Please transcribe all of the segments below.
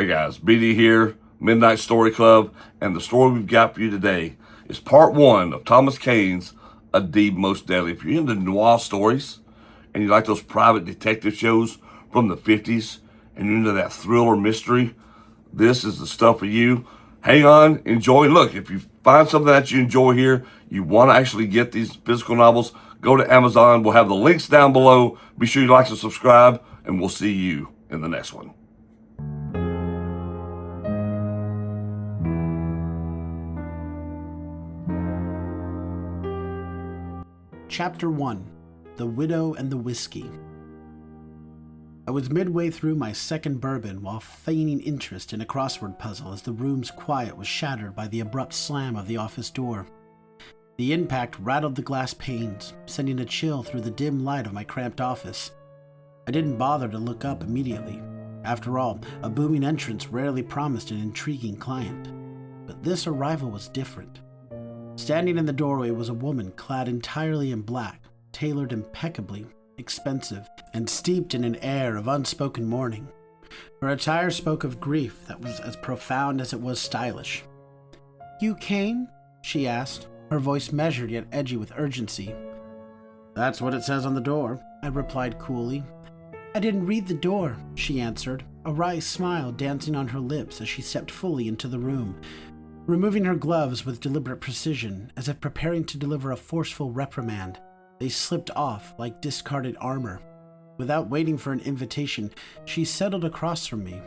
Hey guys, BD here, Midnight Story Club, and the story we've got for you today is part one of Thomas Kaine's A Deed Most Deadly. If you're into noir stories and you like those private detective shows from the 50s and you're into that thriller mystery, this is the stuff for you. Hang on, enjoy. Look, if you find something that you enjoy here, you want to actually get these physical novels, go to Amazon. We'll have the links down below. Be sure you like and subscribe, and we'll see you in the next one. Chapter 1. The Widow and the Whiskey. I was midway through my second bourbon while feigning interest in a crossword puzzle as the room's quiet was shattered by the abrupt slam of the office door. The impact rattled the glass panes, sending a chill through the dim light of my cramped office. I didn't bother to look up immediately. After all, a booming entrance rarely promised an intriguing client. But this arrival was different. Standing in the doorway was a woman clad entirely in black, tailored impeccably, expensive, and steeped in an air of unspoken mourning. Her attire spoke of grief that was as profound as it was stylish. "You Kaine?" she asked, her voice measured yet edgy with urgency. "That's what it says on the door," I replied coolly. "I didn't read the door," she answered, a wry smile dancing on her lips as she stepped fully into the room. Removing her gloves with deliberate precision, as if preparing to deliver a forceful reprimand, they slipped off like discarded armor. Without waiting for an invitation, she settled across from me.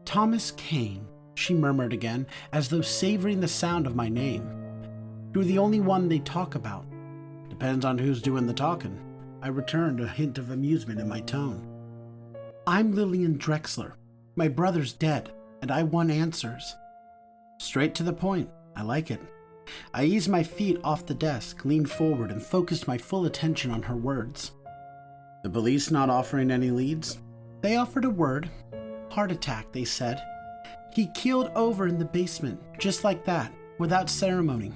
"Thomas Kaine," she murmured again, as though savoring the sound of my name. "You're the only one they talk about." "Depends on who's doing the talking," I returned, a hint of amusement in my tone. "I'm Lillian Drexler. My brother's dead, and I want answers." Straight to the point. I like it. I eased my feet off the desk, leaned forward, and focused my full attention on her words. "The police not offering any leads?" "They offered a word. Heart attack, they said. He keeled over in the basement, just like that, without ceremony."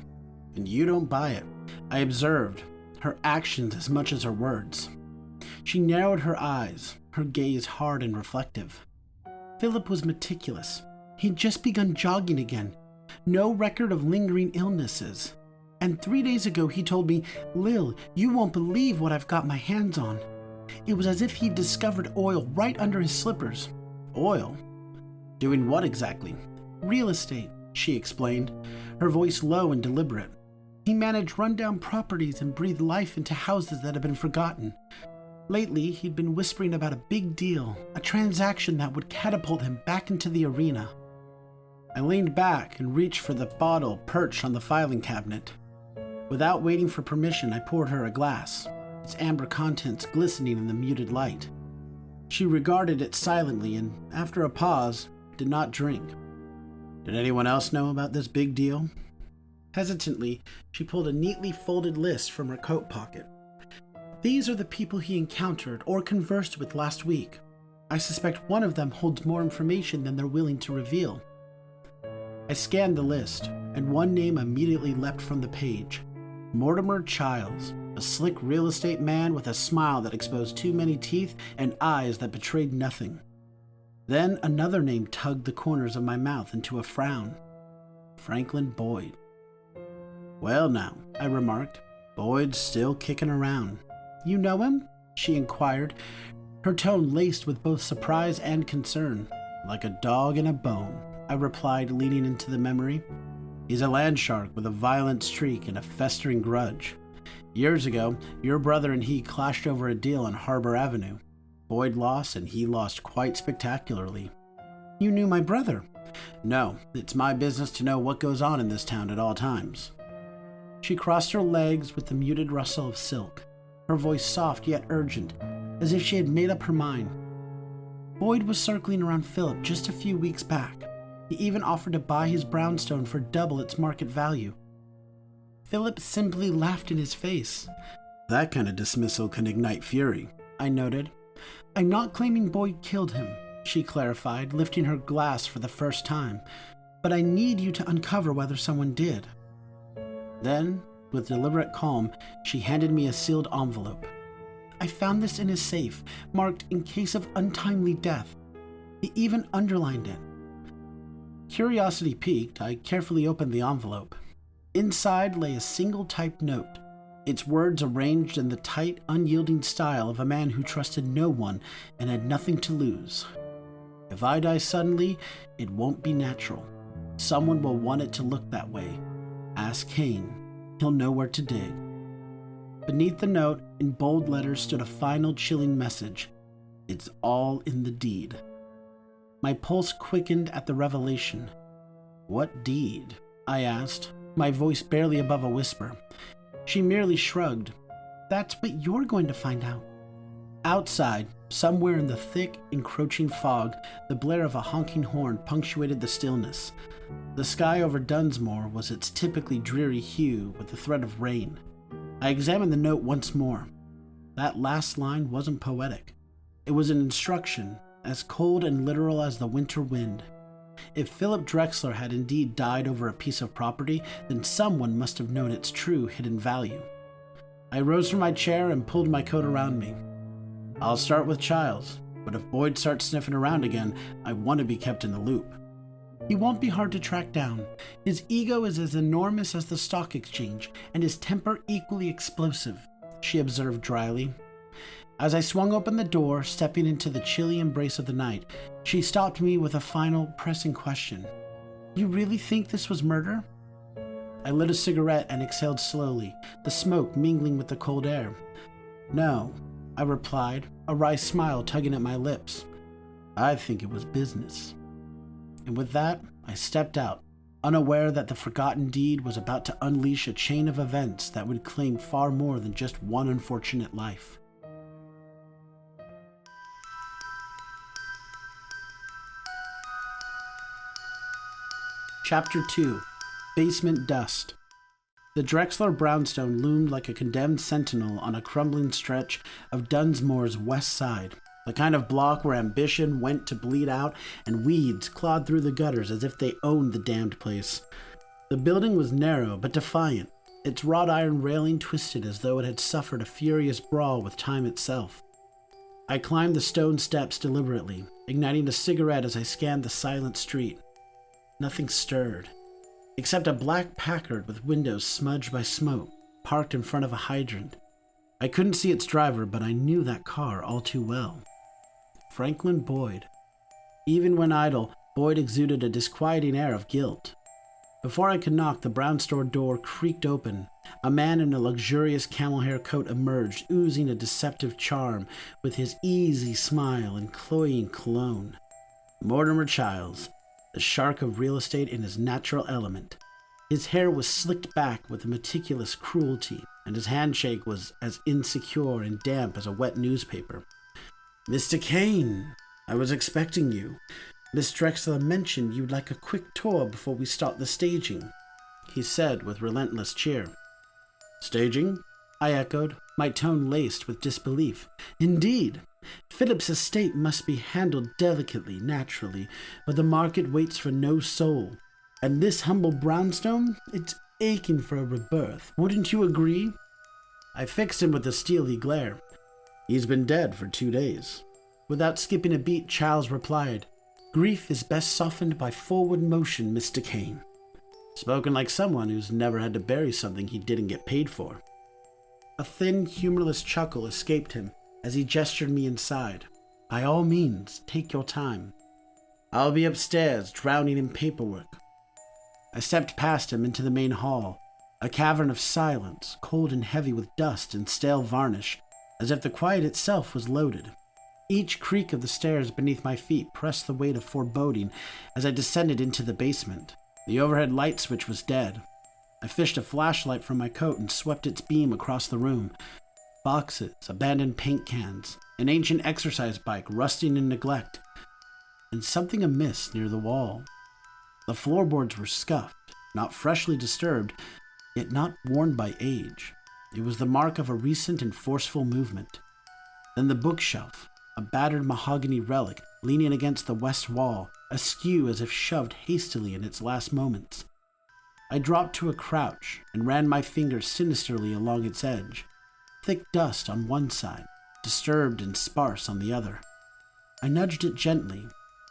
"And you don't buy it." I observed her actions as much as her words. She narrowed her eyes, her gaze hard and reflective. "Philip was meticulous. He'd just begun jogging again. No record of lingering illnesses. And 3 days ago he told me, 'Lil, you won't believe what I've got my hands on.' It was as if he'd discovered oil right under his slippers." "Oil? Doing what exactly?" "Real estate," she explained, her voice low and deliberate. "He managed rundown properties and breathed life into houses that had been forgotten. Lately, he'd been whispering about a big deal, a transaction that would catapult him back into the arena." I leaned back and reached for the bottle perched on the filing cabinet. Without waiting for permission, I poured her a glass, its amber contents glistening in the muted light. She regarded it silently and, after a pause, did not drink. "Did anyone else know about this big deal?" Hesitantly, she pulled a neatly folded list from her coat pocket. "These are the people he encountered or conversed with last week. I suspect one of them holds more information than they're willing to reveal." I scanned the list, and one name immediately leapt from the page. Mortimer Childs, a slick real estate man with a smile that exposed too many teeth and eyes that betrayed nothing. Then another name tugged the corners of my mouth into a frown. Franklin Boyd. "Well now," I remarked, "Boyd's still kicking around." "You know him?" she inquired, her tone laced with both surprise and concern. "Like a dog in a bone," I replied, leaning into the memory. "He's a land shark with a violent streak and a festering grudge. Years ago, your brother and he clashed over a deal on Harbor Avenue. Boyd lost, and he lost quite spectacularly." "You knew my brother?" "No, it's my business to know what goes on in this town at all times." She crossed her legs with the muted rustle of silk, her voice soft yet urgent, as if she had made up her mind. "Boyd was circling around Philip just a few weeks back. He even offered to buy his brownstone for double its market value. Philip simply laughed in his face." "That kind of dismissal can ignite fury," I noted. "I'm not claiming Boyd killed him," she clarified, lifting her glass for the first time. "But I need you to uncover whether someone did." Then, with deliberate calm, she handed me a sealed envelope. "I found this in his safe, marked in case of untimely death. He even underlined it. Curiosity piqued, I carefully opened the envelope. Inside lay a single typed note, its words arranged in the tight, unyielding style of a man who trusted no one and had nothing to lose. If I die suddenly, it won't be natural. Someone will want it to look that way. Ask Kaine. He'll know where to dig. Beneath the note, in bold letters, stood a final chilling message. It's all in the deed. My pulse quickened at the revelation. What deed? I asked, my voice barely above a whisper. She merely shrugged. That's what you're going to find out. Outside, somewhere in the thick, encroaching fog, the blare of a honking horn punctuated the stillness. The sky over Dunsmore was its typically dreary hue with the threat of rain. I examined the note once more. That last line wasn't poetic. It was an instruction, as cold and literal as the winter wind. If Philip Drexler had indeed died over a piece of property, then someone must have known its true hidden value. I rose from my chair and pulled my coat around me. I'll start with Childs, but if Boyd starts sniffing around again, I want to be kept in the loop. He won't be hard to track down. His ego is as enormous as the stock exchange, and his temper equally explosive, she observed dryly. As I swung open the door, stepping into the chilly embrace of the night, she stopped me with a final, pressing question. You really think this was murder? I lit a cigarette and exhaled slowly, the smoke mingling with the cold air. No, I replied, a wry smile tugging at my lips. I think it was business. And with that, I stepped out, unaware that the forgotten deed was about to unleash a chain of events that would claim far more than just one unfortunate life. Chapter 2. Basement Dust. The Drexler brownstone loomed like a condemned sentinel on a crumbling stretch of Dunsmore's west side, the kind of block where ambition went to bleed out and weeds clawed through the gutters as if they owned the damned place. The building was narrow but defiant, its wrought iron railing twisted as though it had suffered a furious brawl with time itself. I climbed the stone steps deliberately, igniting a cigarette as I scanned the silent street. Nothing stirred, except a black Packard with windows smudged by smoke, parked in front of a hydrant. I couldn't see its driver, but I knew that car all too well. Franklin Boyd. Even when idle, Boyd exuded a disquieting air of guilt. Before I could knock, the brownstone door creaked open. A man in a luxurious camel hair coat emerged, oozing a deceptive charm, with his easy smile and cloying cologne. Mortimer Childs, the shark of real estate in his natural element. His hair was slicked back with a meticulous cruelty, and his handshake was as insecure and damp as a wet newspaper. Mr. Kaine, I was expecting you. Miss Drexler mentioned you'd like a quick tour before we start the staging, he said with relentless cheer. Staging? I echoed, my tone laced with disbelief. Indeed. Philip's estate must be handled delicately, naturally, but the market waits for no soul. And this humble brownstone, it's aching for a rebirth. Wouldn't you agree? I fixed him with a steely glare. He's been dead for 2 days. Without skipping a beat, Charles replied, Grief is best softened by forward motion, Mr. Kaine. Spoken like someone who's never had to bury something he didn't get paid for. A thin, humorless chuckle escaped him as he gestured me inside. By all means, take your time. I'll be upstairs, drowning in paperwork. I stepped past him into the main hall, a cavern of silence, cold and heavy with dust and stale varnish, as if the quiet itself was loaded. Each creak of the stairs beneath my feet pressed the weight of foreboding as I descended into the basement. The overhead light switch was dead. I fished a flashlight from my coat and swept its beam across the room. Boxes, abandoned paint cans, an ancient exercise bike rusting in neglect, and something amiss near the wall. The floorboards were scuffed, not freshly disturbed, yet not worn by age. It was the mark of a recent and forceful movement. Then the bookshelf, a battered mahogany relic leaning against the west wall, askew as if shoved hastily in its last moments. I dropped to a crouch and ran my fingers sinisterly along its edge. Thick dust on one side, disturbed and sparse on the other. I nudged it gently.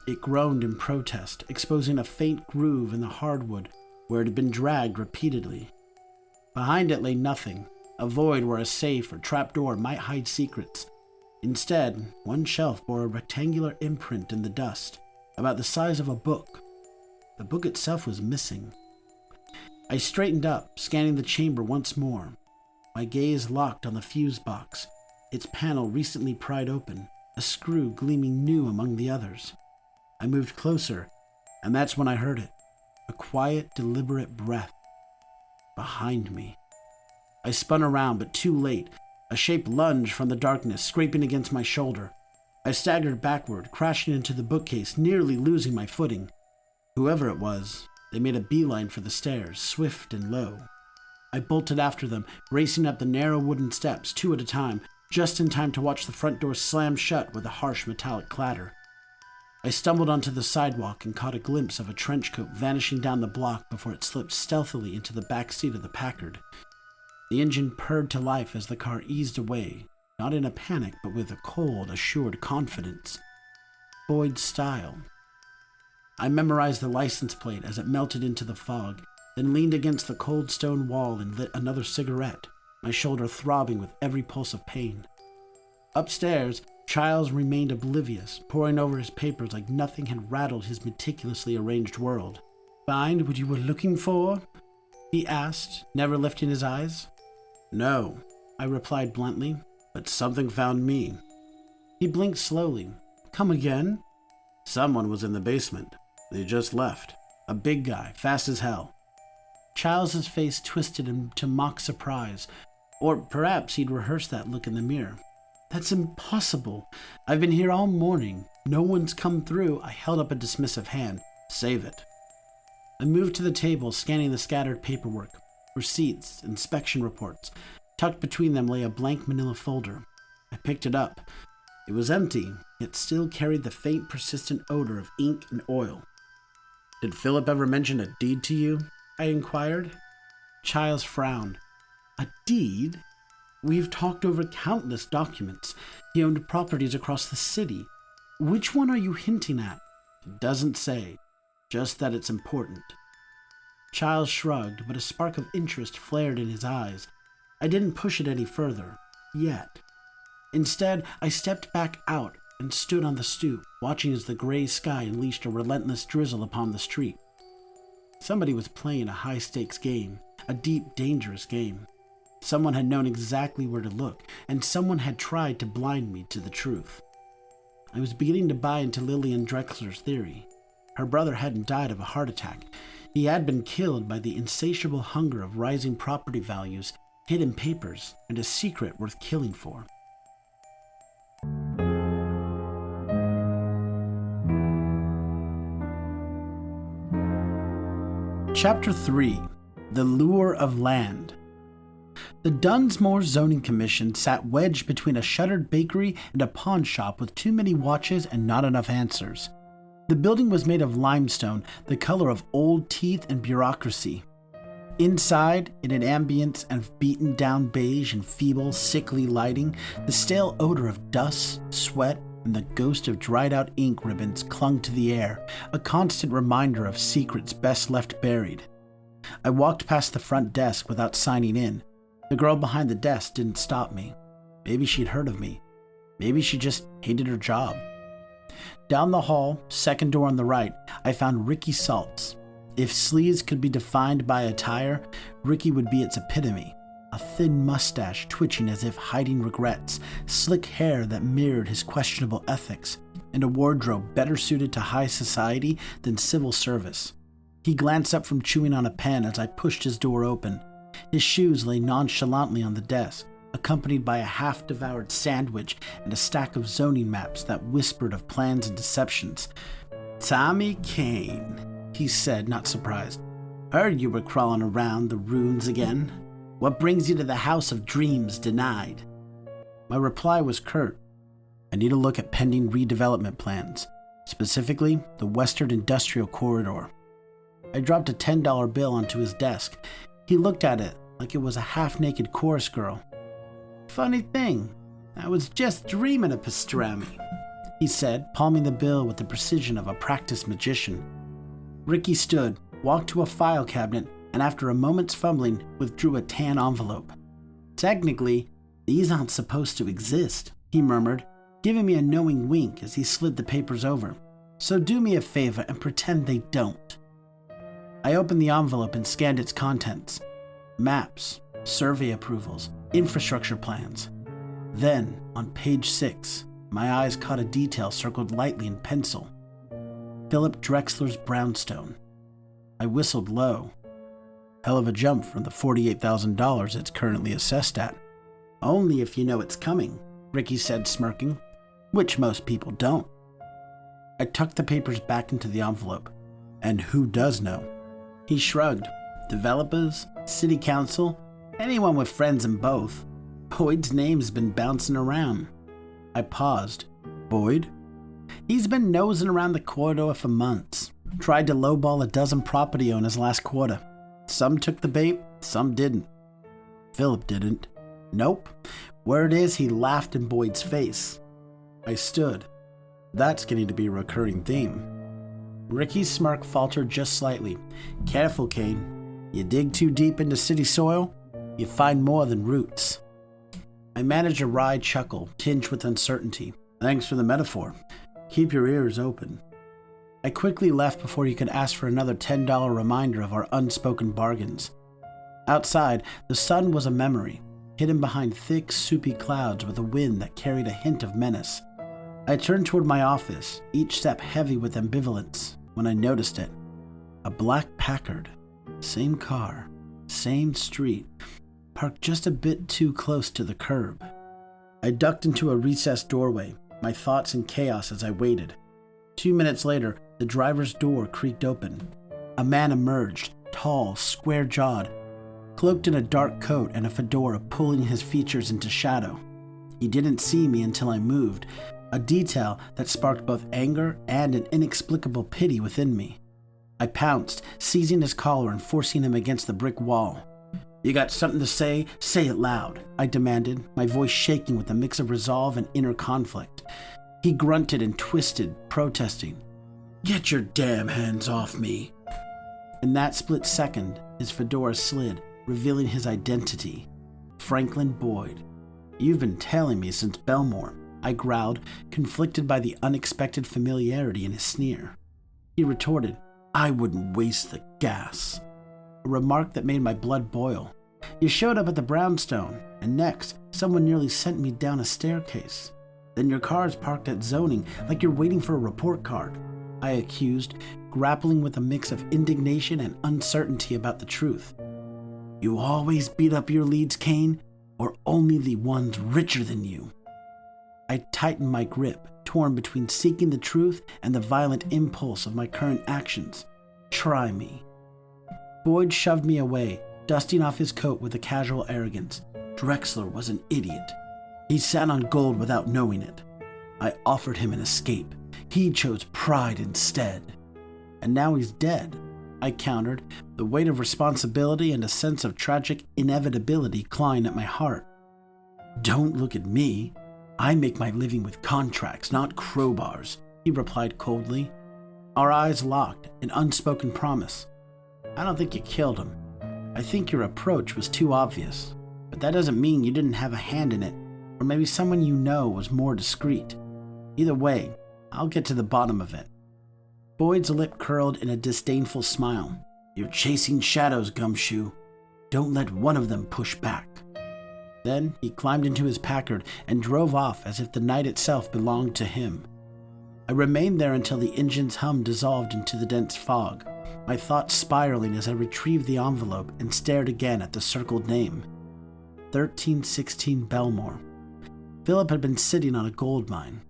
It groaned in protest, exposing a faint groove in the hardwood where it had been dragged repeatedly. Behind it lay nothing, a void where a safe or trapdoor might hide secrets. Instead, one shelf bore a rectangular imprint in the dust, about the size of a book. The book itself was missing. I straightened up, scanning the chamber once more. My gaze locked on the fuse box, its panel recently pried open, a screw gleaming new among the others. I moved closer, and that's when I heard it, a quiet, deliberate breath. Behind me. I spun around, but too late. A shape lunged from the darkness, scraping against my shoulder. I staggered backward, crashing into the bookcase, nearly losing my footing. Whoever it was, they made a beeline for the stairs, swift and low. I bolted after them, racing up the narrow wooden steps, 2 at a time, just in time to watch the front door slam shut with a harsh metallic clatter. I stumbled onto the sidewalk and caught a glimpse of a trench coat vanishing down the block before it slipped stealthily into the back seat of the Packard. The engine purred to life as the car eased away, not in a panic, but with a cold, assured confidence. Boyd's style. I memorized the license plate as it melted into the fog, then leaned against the cold stone wall and lit another cigarette, my shoulder throbbing with every pulse of pain. Upstairs, Childs remained oblivious, poring over his papers like nothing had rattled his meticulously arranged world. "Find what you were looking for?" he asked, never lifting his eyes. "No," I replied bluntly, "but something found me." He blinked slowly. "Come again?" "Someone was in the basement. They just left. A big guy, fast as hell." Childs' face twisted into mock surprise, or perhaps he'd rehearsed that look in the mirror. "That's impossible. I've been here all morning. No one's come through." I held up a dismissive hand. "Save it." I moved to the table, scanning the scattered paperwork, receipts, inspection reports. Tucked between them lay a blank manila folder. I picked it up. It was empty, yet still carried the faint, persistent odor of ink and oil. "Did Philip ever mention a deed to you?" I inquired. Childs frowned. "A deed? We've talked over countless documents. He owned properties across the city. Which one are you hinting at?" "It doesn't say, just that it's important." Childs shrugged, but a spark of interest flared in his eyes. I didn't push it any further, yet. Instead, I stepped back out and stood on the stoop, watching as the gray sky unleashed a relentless drizzle upon the street. Somebody was playing a high-stakes game, a deep, dangerous game. Someone had known exactly where to look, and someone had tried to blind me to the truth. I was beginning to buy into Lillian Drexler's theory. Her brother hadn't died of a heart attack. He had been killed by the insatiable hunger of rising property values, hidden papers, and a secret worth killing for. Chapter 3. The Lure of Land. The Dunsmore Zoning Commission sat wedged between a shuttered bakery and a pawn shop with too many watches and not enough answers. The building was made of limestone, the color of old teeth and bureaucracy. Inside, in an ambience of beaten-down beige and feeble, sickly lighting, the stale odor of dust, sweat, and the ghost of dried-out ink ribbons clung to the air, a constant reminder of secrets best left buried. I walked past the front desk without signing in. The girl behind the desk didn't stop me. Maybe she'd heard of me. Maybe she just hated her job. Down the hall, second door on the right, I found Ricky Saltz. If sleaze could be defined by attire, Ricky would be its epitome. A thin mustache twitching as if hiding regrets, slick hair that mirrored his questionable ethics, and a wardrobe better suited to high society than civil service. He glanced up from chewing on a pen as I pushed his door open. His shoes lay nonchalantly on the desk, accompanied by a half-devoured sandwich and a stack of zoning maps that whispered of plans and deceptions. "Tommy Kaine," he said, not surprised. "Heard you were crawling around the ruins again. What brings you to the House of Dreams Denied?" My reply was curt. "I need a look at pending redevelopment plans, specifically the Western Industrial Corridor." I dropped a $10 bill onto his desk. He looked at it like it was a half-naked chorus girl. "Funny thing, I was just dreaming of pastrami." he said, palming the bill with the precision of a practiced magician. Ricky stood, walked to a file cabinet, and after a moment's fumbling, withdrew a tan envelope. Technically, these aren't supposed to exist, he murmured, giving me a knowing wink as he slid the papers over. So do me a favor and pretend they don't. I opened the envelope and scanned its contents. Maps, survey approvals, infrastructure plans. Then, on page 6, my eyes caught a detail circled lightly in pencil. Philip Drexler's brownstone. I whistled low. Hell of a jump from the $48,000 it's currently assessed at. Only if you know it's coming, Ricky said, smirking, which most people don't. I tucked the papers back into the envelope. And who does know? He shrugged. Developers, city council, anyone with friends in both. Boyd's name's been bouncing around. I paused. Boyd? He's been nosing around the corridor for months. Tried to lowball a dozen property owners last quarter. Some took the bait, some didn't. Philip didn't. Nope. Word is he laughed in Boyd's face. I stood. That's getting to be a recurring theme. Ricky's smirk faltered just slightly. Careful, Kaine. You dig too deep into city soil, you find more than roots. I managed a wry chuckle, tinged with uncertainty. Thanks for the metaphor. Keep your ears open. I quickly left before he could ask for another $10 reminder of our unspoken bargains. Outside, the sun was a memory, hidden behind thick, soupy clouds with a wind that carried a hint of menace. I turned toward my office, each step heavy with ambivalence, when I noticed it. A black Packard. Same car, same street, parked just a bit too close to the curb. I ducked into a recessed doorway, my thoughts in chaos as I waited. 2 minutes later, the driver's door creaked open. A man emerged, tall, square-jawed, cloaked in a dark coat and a fedora pulling his features into shadow. He didn't see me until I moved, a detail that sparked both anger and an inexplicable pity within me. I pounced, seizing his collar and forcing him against the brick wall. You got something to say? Say it loud, I demanded, my voice shaking with a mix of resolve and inner conflict. He grunted and twisted, protesting. Get your damn hands off me. In that split second, his fedora slid, revealing his identity. Franklin Boyd. You've been tailing me since Belmore, I growled, conflicted by the unexpected familiarity in his sneer. He retorted, I wouldn't waste the gas. A remark that made my blood boil. You showed up at the brownstone, and next, someone nearly sent me down a staircase. Then your car's parked at zoning, like you're waiting for a report card, I accused, grappling with a mix of indignation and uncertainty about the truth. You always beat up your leads, Kaine, or only the ones richer than you? I tightened my grip, torn between seeking the truth and the violent impulse of my current actions. Try me. Boyd shoved me away, dusting off his coat with a casual arrogance. Drexler was an idiot. He sat on gold without knowing it. I offered him an escape. He chose pride instead. And now he's dead, I countered, the weight of responsibility and a sense of tragic inevitability clawing at my heart. Don't look at me. I make my living with contracts, not crowbars, he replied coldly. Our eyes locked, an unspoken promise. I don't think you killed him. I think your approach was too obvious, but that doesn't mean you didn't have a hand in it, or maybe someone you know was more discreet. Either way, I'll get to the bottom of it. Boyd's lip curled in a disdainful smile. You're chasing shadows, Gumshoe. Don't let one of them push back. Then he climbed into his Packard and drove off as if the night itself belonged to him. I remained there until the engine's hum dissolved into the dense fog, my thoughts spiraling as I retrieved the envelope and stared again at the circled name. 1316 Belmore. Philip had been sitting on a gold mine.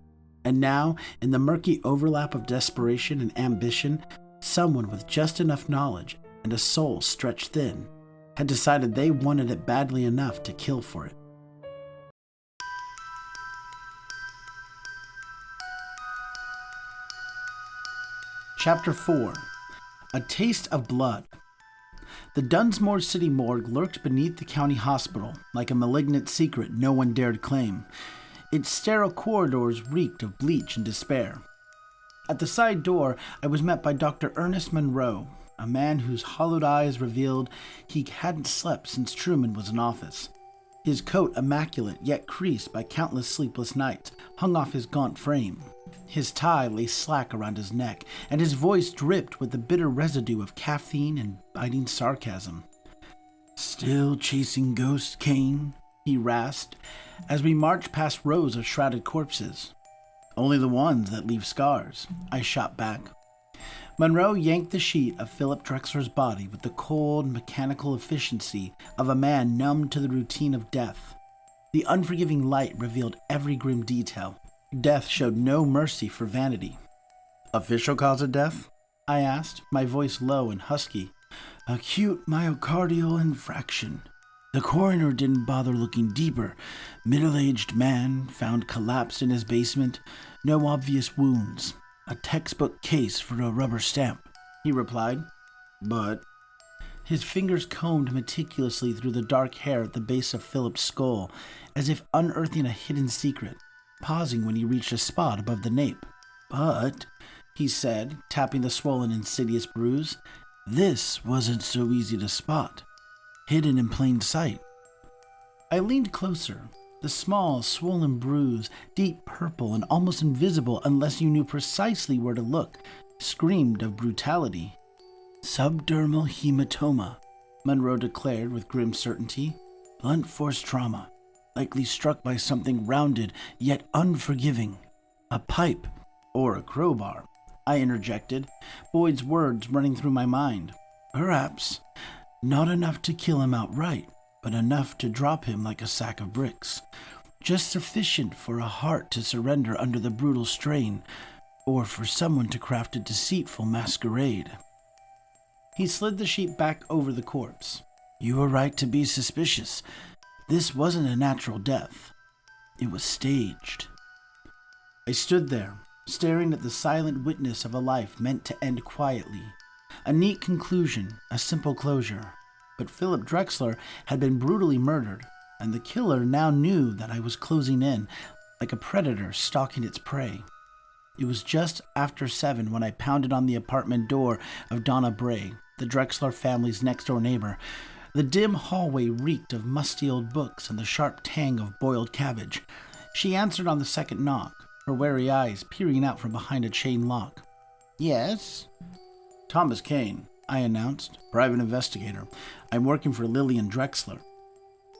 And now, in the murky overlap of desperation and ambition, someone with just enough knowledge and a soul stretched thin had decided they wanted it badly enough to kill for it. Chapter 4. A Taste of Blood. The Dunsmore City morgue lurked beneath the county hospital, like a malignant secret no one dared claim. Its sterile corridors reeked of bleach and despair. At the side door, I was met by Dr. Ernest Monroe, a man whose hollowed eyes revealed he hadn't slept since Truman was in office. His coat, immaculate yet creased by countless sleepless nights, hung off his gaunt frame. His tie lay slack around his neck, and his voice dripped with the bitter residue of caffeine and biting sarcasm. "Still chasing ghosts, Kaine?" he rasped, as we marched past rows of shrouded corpses. "Only the ones that leave scars," I shot back. Monroe yanked the sheet of Philip Drexler's body with the cold, mechanical efficiency of a man numbed to the routine of death. The unforgiving light revealed every grim detail. Death showed no mercy for vanity. "Official cause of death?" I asked, my voice low and husky. "Acute myocardial infarction. The coroner didn't bother looking deeper. Middle-aged man found collapsed in his basement. No obvious wounds. A textbook case for a rubber stamp," he replied. "But—" His fingers combed meticulously through the dark hair at the base of Philip's skull, as if unearthing a hidden secret, pausing when he reached a spot above the nape. "But," he said, tapping the swollen, insidious bruise, "this wasn't so easy to spot. Hidden in plain sight." I leaned closer. The small, swollen bruise, deep purple and almost invisible unless you knew precisely where to look, screamed of brutality. "Subdermal hematoma," Monroe declared with grim certainty. "Blunt force trauma, likely struck by something rounded yet unforgiving. A pipe or a crowbar," I interjected, Boyd's words running through my mind. "Perhaps. Not enough to kill him outright, but enough to drop him like a sack of bricks. Just sufficient for a heart to surrender under the brutal strain, or for someone to craft a deceitful masquerade." He slid the sheet back over the corpse. "You were right to be suspicious. This wasn't a natural death. It was staged." I stood there, staring at the silent witness of a life meant to end quietly. A neat conclusion, a simple closure. But Philip Drexler had been brutally murdered, and the killer now knew that I was closing in, like a predator stalking its prey. It was just after 7 when I pounded on the apartment door of Donna Bray, the Drexler family's next-door neighbor. The dim hallway reeked of musty old books and the sharp tang of boiled cabbage. She answered on the second knock, her wary eyes peering out from behind a chain lock. "Yes?" "Thomas Kaine," I announced, "private investigator. I'm working for Lillian Drexler."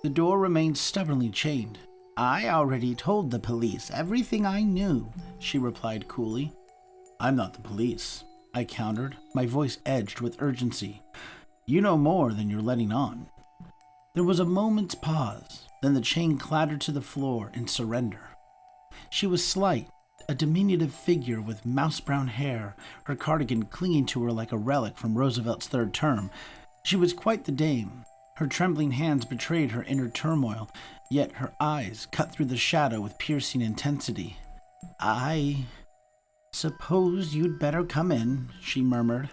The door remained stubbornly chained. "I already told the police everything I knew," she replied coolly. "I'm not the police," I countered, my voice edged with urgency. "You know more than you're letting on." There was a moment's pause, then the chain clattered to the floor in surrender. She was slight, a diminutive figure with mouse-brown hair, her cardigan clinging to her like a relic from Roosevelt's third term. She was quite the dame. Her trembling hands betrayed her inner turmoil, yet her eyes cut through the shadow with piercing intensity. "I suppose you'd better come in," she murmured.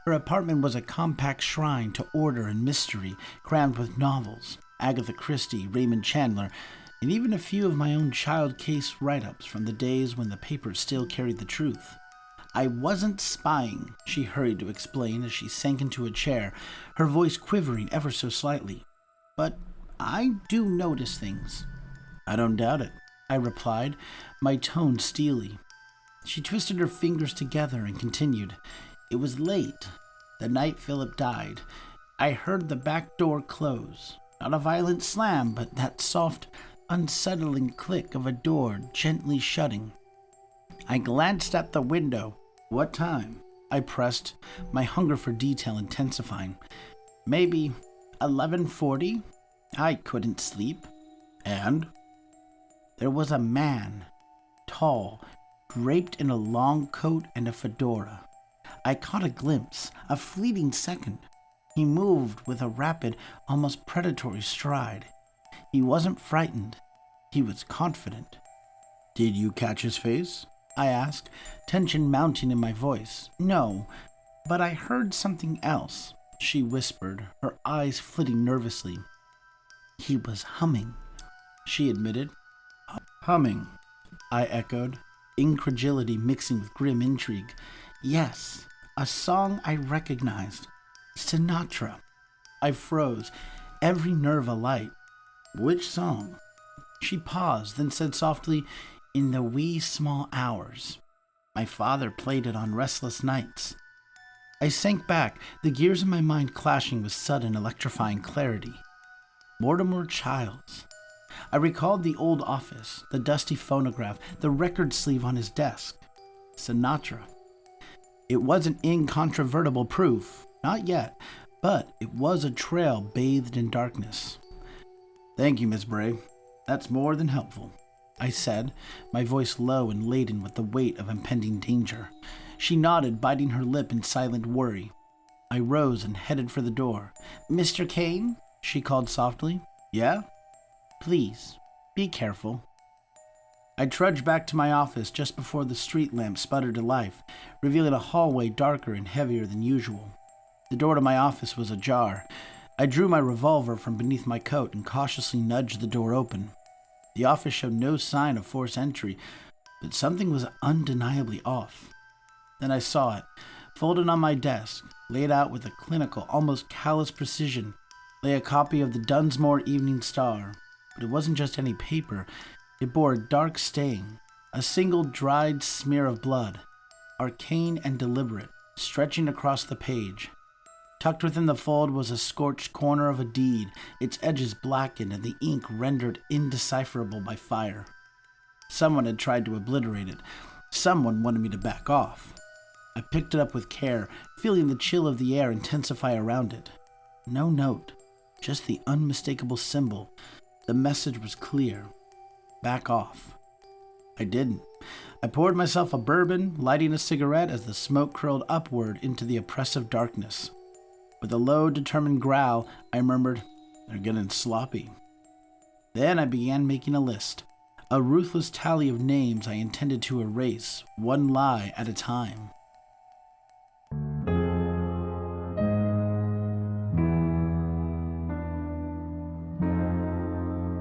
Her apartment was a compact shrine to order and mystery, crammed with novels, Agatha Christie, Raymond Chandler, and even a few of my own child case write-ups from the days when the papers still carried the truth. "I wasn't spying," she hurried to explain as she sank into a chair, her voice quivering ever so slightly. "But I do notice things." "I don't doubt it," I replied, my tone steely. She twisted her fingers together and continued. "It was late, the night Philip died. I heard the back door close. Not a violent slam, but that soft, unsettling click of a door gently shutting. I glanced at the window." "What time?" I pressed, my hunger for detail intensifying. "Maybe 11:40. I couldn't sleep." "And?" "There was a man, tall, draped in a long coat and a fedora. I caught a glimpse, a fleeting second. He moved with a rapid, almost predatory stride. He wasn't frightened. He was confident." "Did you catch his face?" I asked, tension mounting in my voice. "No, but I heard something else," she whispered, her eyes flitting nervously. "He was humming," she admitted. Humming, I echoed, incredulity mixing with grim intrigue. Yes, a song I recognized. Sinatra. I froze, every nerve alight. Which song? She paused, then said softly, "In the wee small hours." My father played it on restless nights. I sank back, the gears in my mind clashing with sudden electrifying clarity. Mortimer Childs. I recalled the old office, the dusty phonograph, the record sleeve on his desk. Sinatra. It wasn't incontrovertible proof, not yet, but it was a trail bathed in darkness. "Thank you, Miss Bray. That's more than helpful," I said, my voice low and laden with the weight of impending danger. She nodded, biting her lip in silent worry. I rose and headed for the door. "Mr. Kaine?" she called softly. "Yeah?" "Please, be careful." I trudged back to my office just before the street lamp sputtered to life, revealing a hallway darker and heavier than usual. The door to my office was ajar. I drew my revolver from beneath my coat and cautiously nudged the door open. The office showed no sign of forced entry, but something was undeniably off. Then I saw it. Folded on my desk, laid out with a clinical, almost callous precision, lay a copy of the Dunsmore Evening Star. But it wasn't just any paper. It bore a dark stain, a single dried smear of blood, arcane and deliberate, stretching across the page. Tucked within the fold was a scorched corner of a deed, its edges blackened and the ink rendered indecipherable by fire. Someone had tried to obliterate it. Someone wanted me to back off. I picked it up with care, feeling the chill of the air intensify around it. No note, just the unmistakable symbol. The message was clear. Back off. I didn't. I poured myself a bourbon, lighting a cigarette as the smoke curled upward into the oppressive darkness. With a low, determined growl, I murmured, "They're getting sloppy." Then I began making a list, a ruthless tally of names I intended to erase, one lie at a time.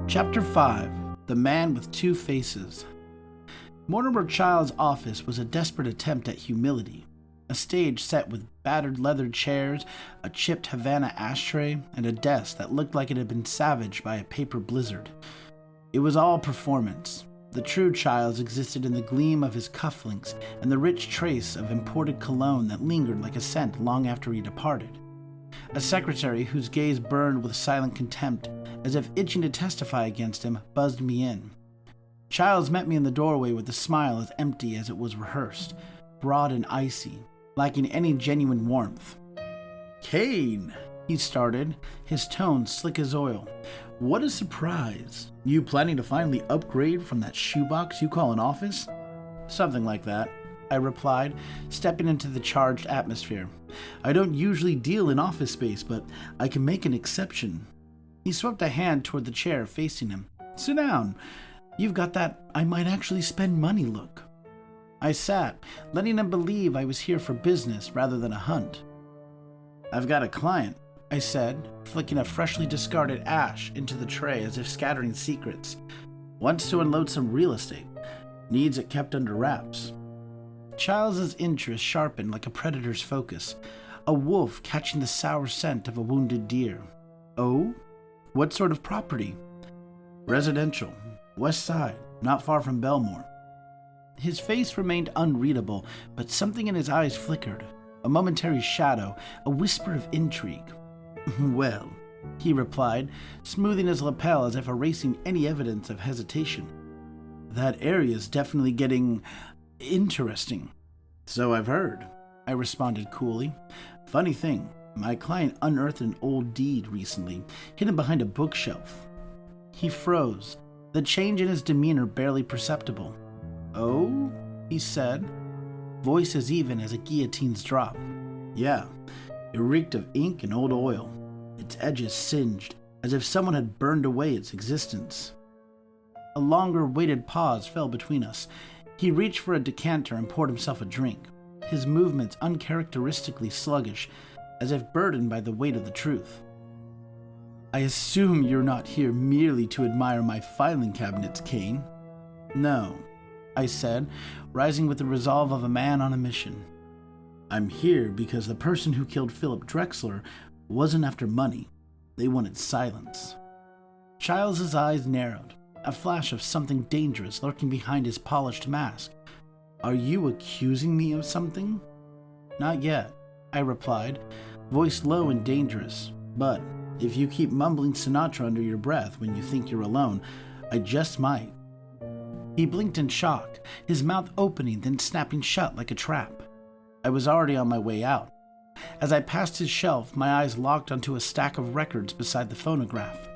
Chapter 5. The Man with Two Faces. Mortimer Child's office was a desperate attempt at humility. A stage set with battered leather chairs, a chipped Havana ashtray, and a desk that looked like it had been savaged by a paper blizzard. It was all performance. The true Childs existed in the gleam of his cufflinks and the rich trace of imported cologne that lingered like a scent long after he departed. A secretary whose gaze burned with silent contempt, as if itching to testify against him, buzzed me in. Childs met me in the doorway with a smile as empty as it was rehearsed, broad and icy, lacking any genuine warmth. "Kaine," he started, his tone slick as oil. "What a surprise. You planning to finally upgrade from that shoebox you call an office?" "Something like that," I replied, stepping into the charged atmosphere. "I don't usually deal in office space, but I can make an exception." He swept a hand toward the chair facing him. "Sit down. You've got that I might actually spend money look." I sat, letting him believe I was here for business rather than a hunt. "I've got a client," I said, flicking a freshly discarded ash into the tray as if scattering secrets. "Wants to unload some real estate. Needs it kept under wraps." Childs's interest sharpened like a predator's focus, a wolf catching the sour scent of a wounded deer. "Oh? What sort of property?" "Residential. West Side, not far from Belmore." His face remained unreadable, but something in his eyes flickered. A momentary shadow, a whisper of intrigue. "Well," he replied, smoothing his lapel as if erasing any evidence of hesitation. "That area's definitely getting interesting." "So I've heard," I responded coolly. "Funny thing, my client unearthed an old deed recently, hidden behind a bookshelf." He froze, the change in his demeanor barely perceptible. "Oh?" he said, voice as even as a guillotine's drop. "Yeah, it reeked of ink and old oil, its edges singed, as if someone had burned away its existence." A longer weighted pause fell between us. He reached for a decanter and poured himself a drink, his movements uncharacteristically sluggish, as if burdened by the weight of the truth. "I assume you're not here merely to admire my filing cabinets, Kaine." No, I said, rising with the resolve of a man on a mission. I'm here because the person who killed Philip Drexler wasn't after money. They wanted silence. Chiles's eyes narrowed, a flash of something dangerous lurking behind his polished mask. Are you accusing me of something? Not yet, I replied, voice low and dangerous. But if you keep mumbling Sinatra under your breath when you think you're alone, I just might. He blinked in shock, his mouth opening then snapping shut like a trap. I was already on my way out. As I passed his shelf, my eyes locked onto a stack of records beside the phonograph.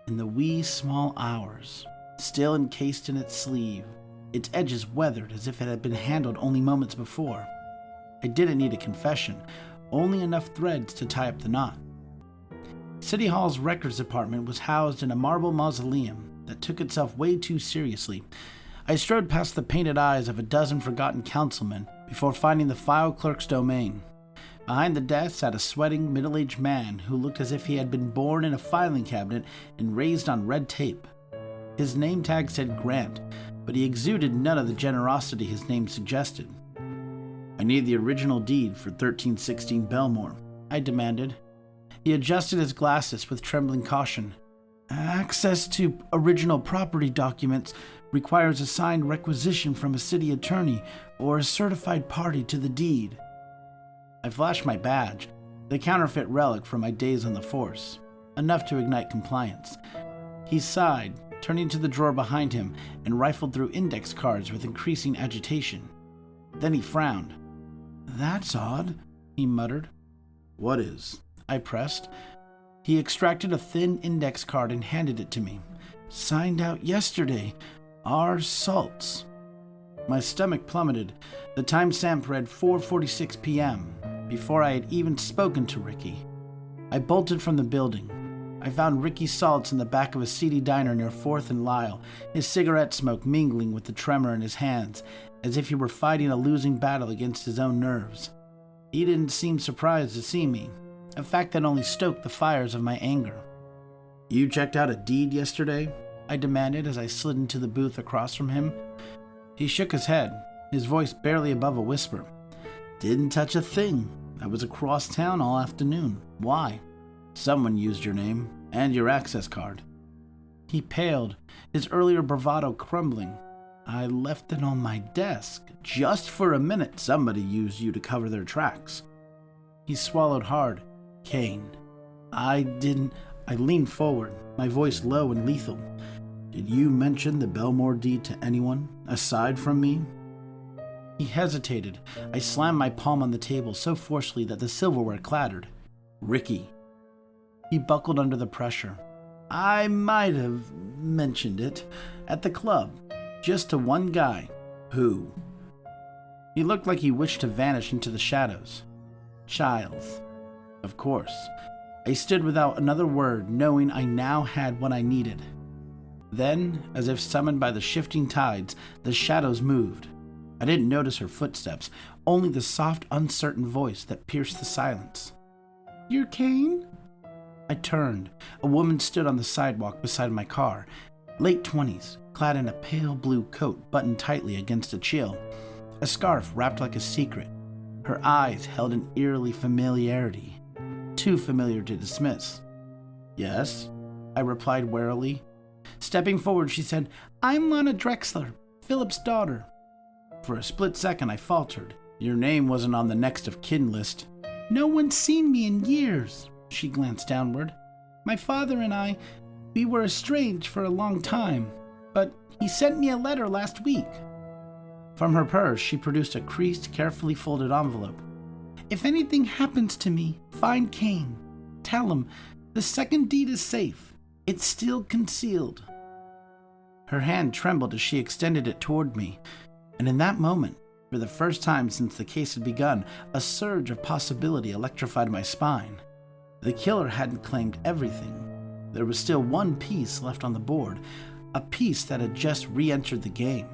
In the wee small hours, still encased in its sleeve, its edges weathered as if it had been handled only moments before. I didn't need a confession, only enough threads to tie up the knot. City Hall's records department was housed in a marble mausoleum that took itself way too seriously. I strode past the painted eyes of a dozen forgotten councilmen before finding the file clerk's domain. Behind the desk sat a sweating, middle-aged man who looked as if he had been born in a filing cabinet and raised on red tape. His name tag said Grant, but he exuded none of the generosity his name suggested. I need the original deed for 1316 Belmore, I demanded. He adjusted his glasses with trembling caution. Access to original property documents requires a signed requisition from a city attorney or a certified party to the deed. I flashed my badge, the counterfeit relic from my days on the force, enough to ignite compliance. He sighed, turning to the drawer behind him, and rifled through index cards with increasing agitation. Then he frowned. That's odd, he muttered. What is? I pressed. He extracted a thin index card and handed it to me. Signed out yesterday. R. Salts. My stomach plummeted. The timestamp read 4:46 p.m., before I had even spoken to Ricky. I bolted from the building. I found Ricky Salts in the back of a seedy diner near 4th and Lyle, his cigarette smoke mingling with the tremor in his hands, as if he were fighting a losing battle against his own nerves. He didn't seem surprised to see me, a fact that only stoked the fires of my anger. You checked out a deed yesterday? I demanded as I slid into the booth across from him. He shook his head, his voice barely above a whisper. Didn't touch a thing. I was across town all afternoon. Why? Someone used your name and your access card. He paled, his earlier bravado crumbling. I left it on my desk. Just for a minute, somebody used you to cover their tracks. He swallowed hard. Kaine. I leaned forward, my voice low and lethal. Did you mention the Belmore deed to anyone, aside from me? He hesitated. I slammed my palm on the table so forcefully that the silverware clattered. Ricky. He buckled under the pressure. I might have mentioned it at the club, just to one guy. Who? He looked like he wished to vanish into the shadows. Giles. Of course. I stood without another word, knowing I now had what I needed. Then, as if summoned by the shifting tides, the shadows moved. I didn't notice her footsteps, only the soft, uncertain voice that pierced the silence. You're Kaine? I turned. A woman stood on the sidewalk beside my car, late 20s, clad in a pale blue coat buttoned tightly against a chill, a scarf wrapped like a secret. Her eyes held an eerily familiarity, too familiar to dismiss. Yes, I replied warily. Stepping forward, she said, I'm Lana Drexler, Philip's daughter. For a split second, I faltered. Your name wasn't on the next of kin list. No one's seen me in years. She glanced downward. My father and we were estranged for a long time, but he sent me a letter last week. From her purse, she produced a creased, carefully folded envelope. If anything happens to me, find Kaine. Tell him the second deed is safe. It's still concealed. Her hand trembled as she extended it toward me, and in that moment, for the first time since the case had begun, a surge of possibility electrified my spine. The killer hadn't claimed everything. There was still one piece left on the board, a piece that had just re-entered the game.